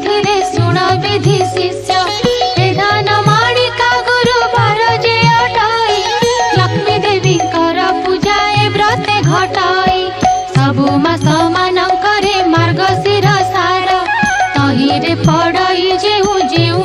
साथिरे सुण विधि शिष्य दान माणिका गुरुवार जे अटाई लक्ष्मी देवी कर पूजा ए व्रते घटाई सबु मास मानकरे मार्गशीर सार तहिरे पड़ई जेउ जेउ